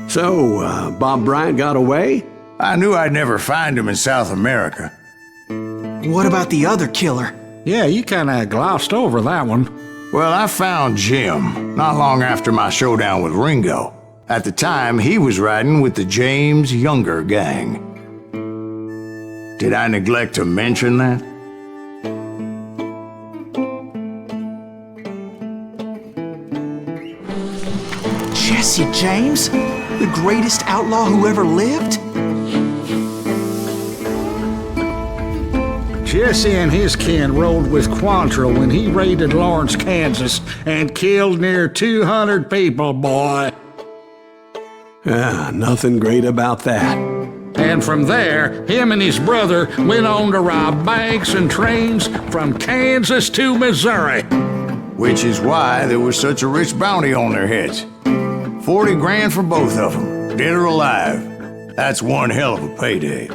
So, Bob Bryant got away? I knew I'd never find him in South America. What about the other killer? Yeah, you kinda glossed over that one. Well, I found Jim not long after my showdown with Ringo. At the time, he was riding with the James Younger gang. Did I neglect to mention that? Jesse James? The greatest outlaw who ever lived? Jesse and his kin rode with Quantrill when he raided Lawrence, Kansas, and killed near 200 people, boy. Nothing great about that. And from there, him and his brother went on to rob banks and trains from Kansas to Missouri. Which is why there was such a rich bounty on their heads. 40 grand for both of them, dead or alive. That's one hell of a payday.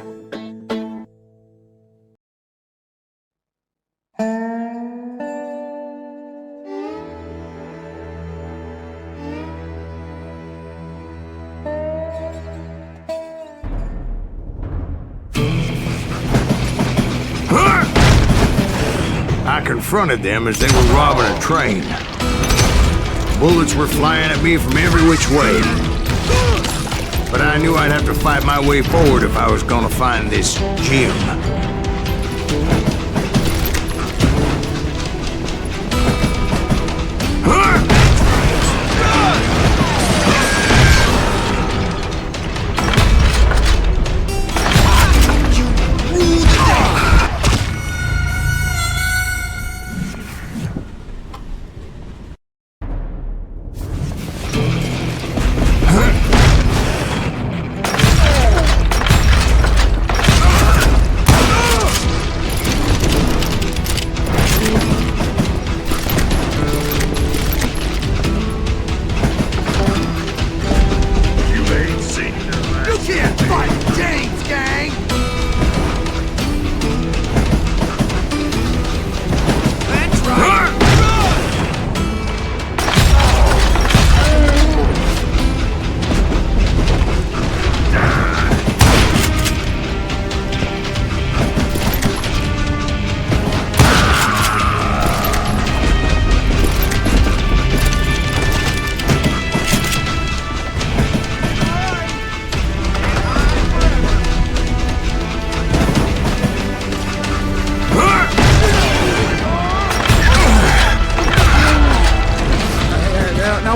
I confronted them as they were robbing a train. Bullets were flying at me from every which way. But I knew I'd have to fight my way forward if I was gonna find this Jim.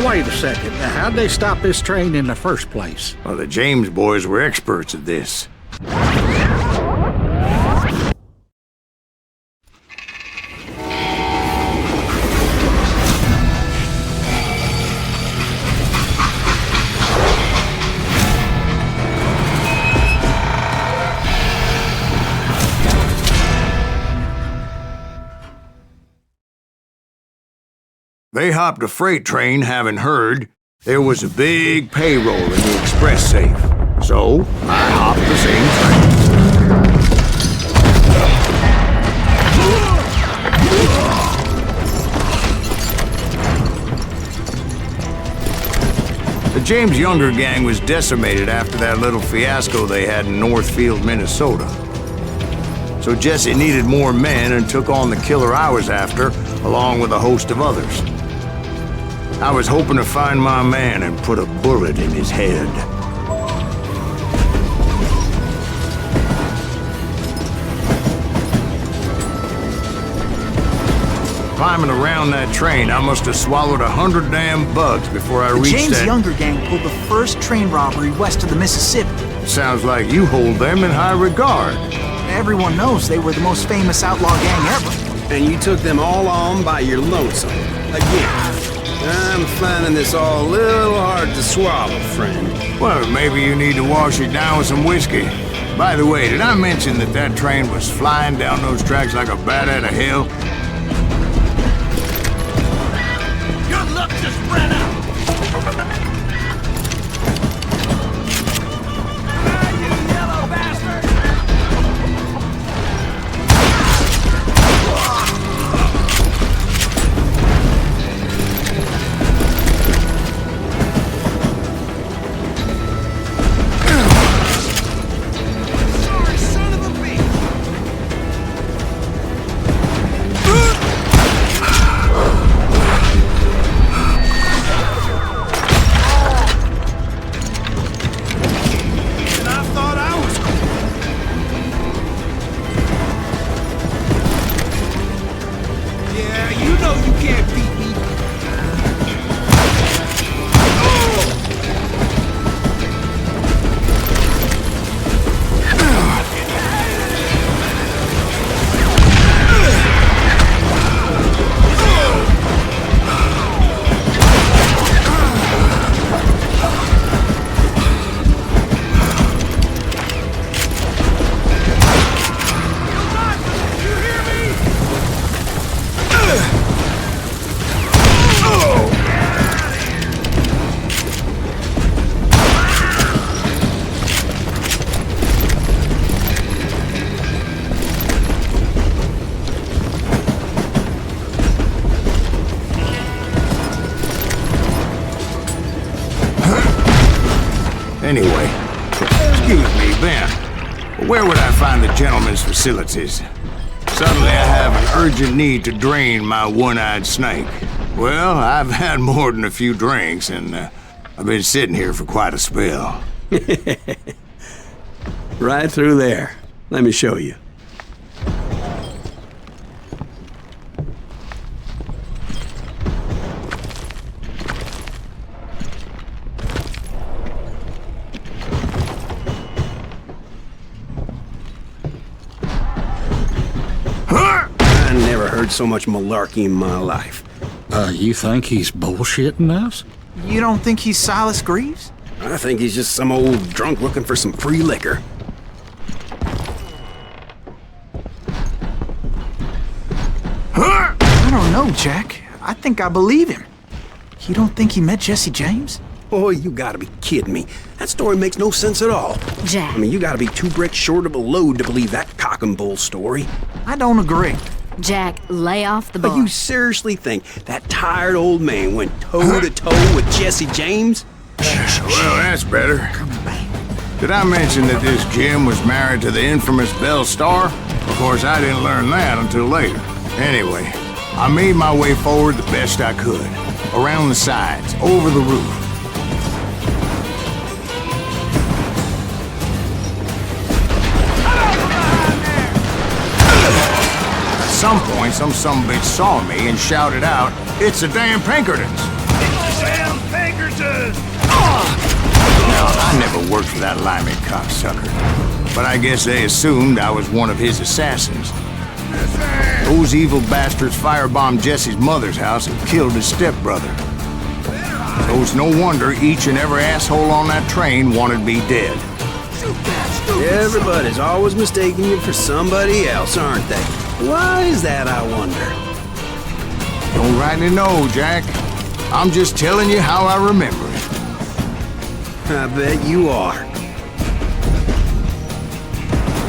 Wait a second. How'd they stop this train in the first place? Well, the James boys were experts at this. They hopped a freight train having heard there was a big payroll in the express safe. So, I hopped the same train. The James Younger gang was decimated after that little fiasco they had in Northfield, Minnesota. So Jesse needed more men and took on the killer I was after, along with a host of others. I was hoping to find my man and put a bullet in his head. Climbing around that train, I must have swallowed 100 damn bugs before I reached that... The James Younger gang pulled the first train robbery west of the Mississippi. Sounds like you hold them in high regard. Everyone knows they were the most famous outlaw gang ever. And you took them all on by your lonesome. Again. I'm finding this all a little hard to swallow, friend. Well, maybe you need to wash it down with some whiskey. By the way, did I mention that that train was flying down those tracks like a bat out of hell? Your luck just ran out! You yellow bastard! Anyway, excuse me, Ben. Where would I find the gentleman's facilities? Suddenly I have an urgent need to drain my one-eyed snake. Well, I've had more than a few drinks, and I've been sitting here for quite a spell. Right through there. Let me show you. I never heard so much malarkey in my life. You think he's bullshitting us? You don't think he's Silas Greaves? I think he's just some old drunk looking for some free liquor. I don't know, Jack. I think I believe him. You don't think he met Jesse James? Oh, you gotta be kidding me. That story makes no sense at all. Jack. I mean, you gotta be 2 bricks short of a load to believe that cock and bull story. I don't agree. Jack, lay off the But bar. you seriously think that tired old man went toe-to-toe with Jesse James? Well, that's better. Did I mention that this Jim was married to the infamous Belle Starr? Of course, I didn't learn that until later. Anyway, I made my way forward the best I could. Around the sides, over the roof. At some point, some sumbitch saw me and shouted out, "It's the damn Pinkertons!" Damn Pinkertons! Now, I never worked for that limey cocksucker, but I guess they assumed I was one of his assassins. Those evil bastards firebombed Jesse's mother's house and killed his stepbrother. So it's no wonder each and every asshole on that train wanted me dead. Everybody's always mistaking you for somebody else, aren't they? Why is that, I wonder? Don't rightly know, Jack. I'm just telling you how I remember it. I bet you are.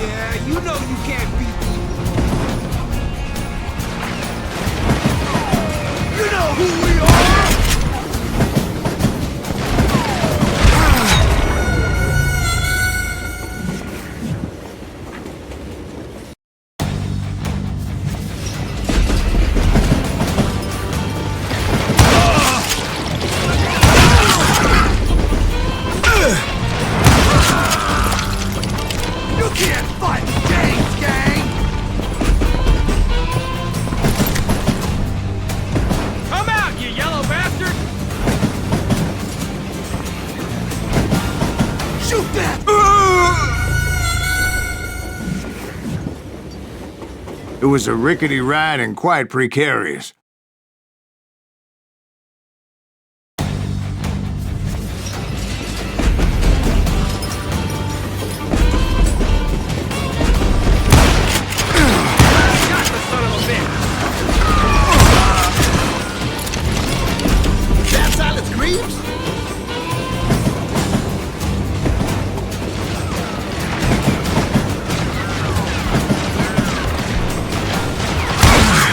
Yeah, you know you can't beat me. You know who we are! You can't fight James, gang! Come out, you yellow bastard! Shoot that! It was a rickety ride and quite precarious. Got the son of a bitch! That's Silas Greaves?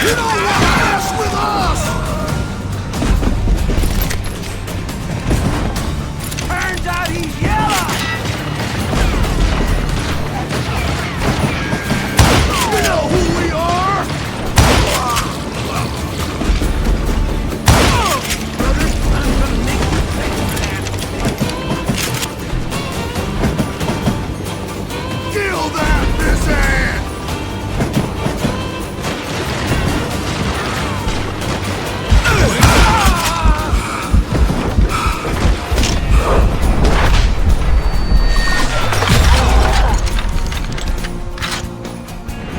You don't want to mess with us! Turns out he's yellow! You know who we are! Brother, I'm gonna make you pay for that! Kill that mishap!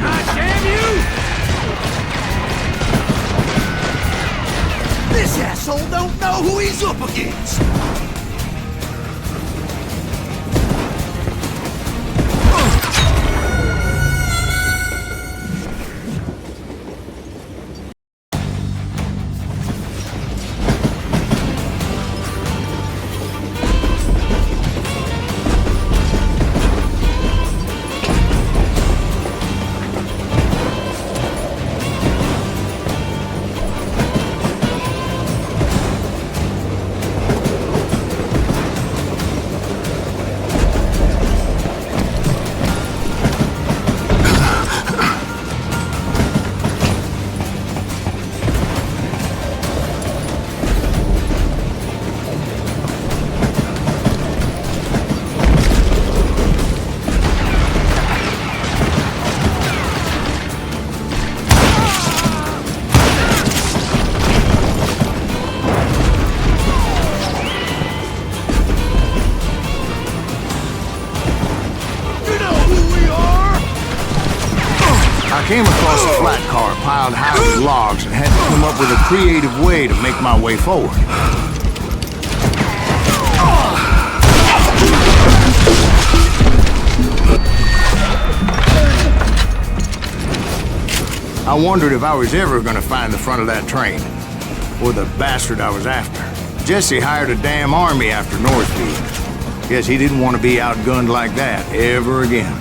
God damn you! This asshole don't know who he's up against! came across a flat car piled high with logs and had to come up with a creative way to make my way forward. I wondered if I was ever gonna find the front of that train, or the bastard I was after. Jesse hired a damn army after Northfield. Guess he didn't want to be outgunned like that ever again.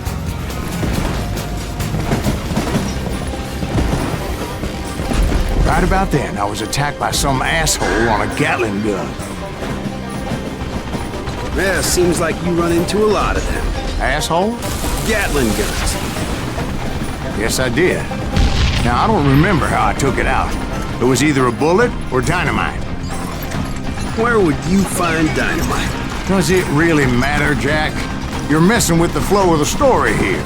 Right about then, I was attacked by some asshole on a Gatling gun. Yeah, seems like you run into a lot of them. Asshole? Gatling guns. Yes, I did. Now, I don't remember how I took it out. It was either a bullet or dynamite. Where would you find dynamite? Does it really matter, Jack? You're messing with the flow of the story here.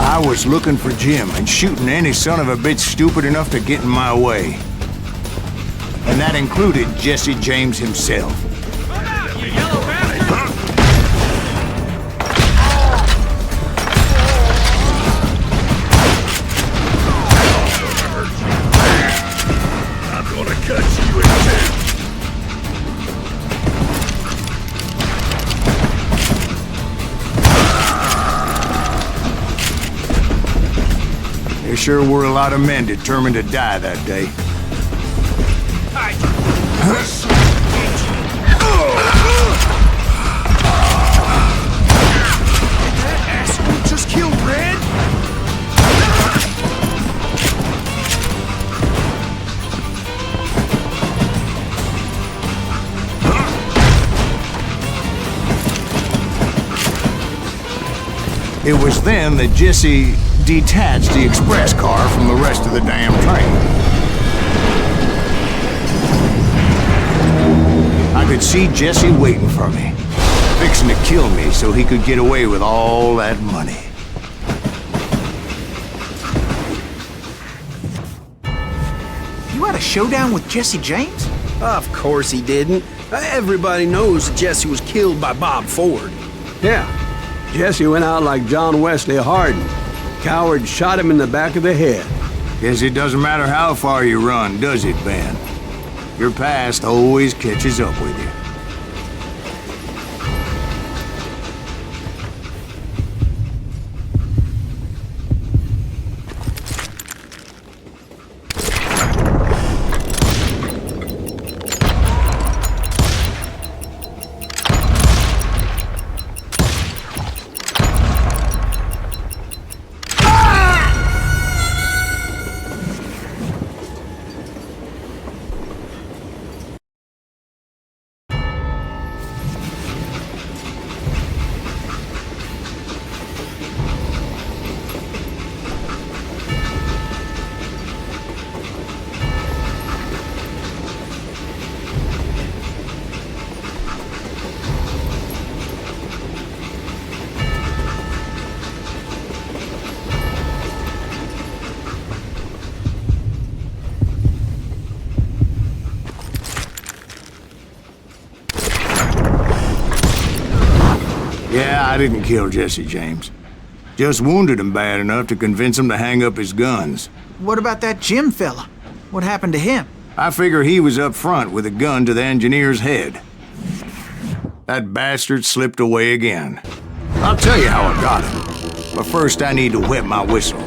I was looking for Jim and shooting any son of a bitch stupid enough to get in my way. And that included Jesse James himself. I'm gonna cut you in two. There sure were a lot of men determined to die that day. That asshole just killed Red? It was then that Jesse detached the express car from the rest of the damn train. I could see Jesse waiting for me, fixing to kill me so he could get away with all that money. You had a showdown with Jesse James? Of course he didn't. Everybody knows that Jesse was killed by Bob Ford. Yeah. Jesse went out like John Wesley Hardin. Coward shot him in the back of the head. Guess it doesn't matter how far you run, does it, Ben? Your past always catches up with you. Yeah, I didn't kill Jesse James. Just wounded him bad enough to convince him to hang up his guns. What about that Jim fella? What happened to him? I figure he was up front with a gun to the engineer's head. That bastard slipped away again. I'll tell you how I got him. But first I need to wet my whistle.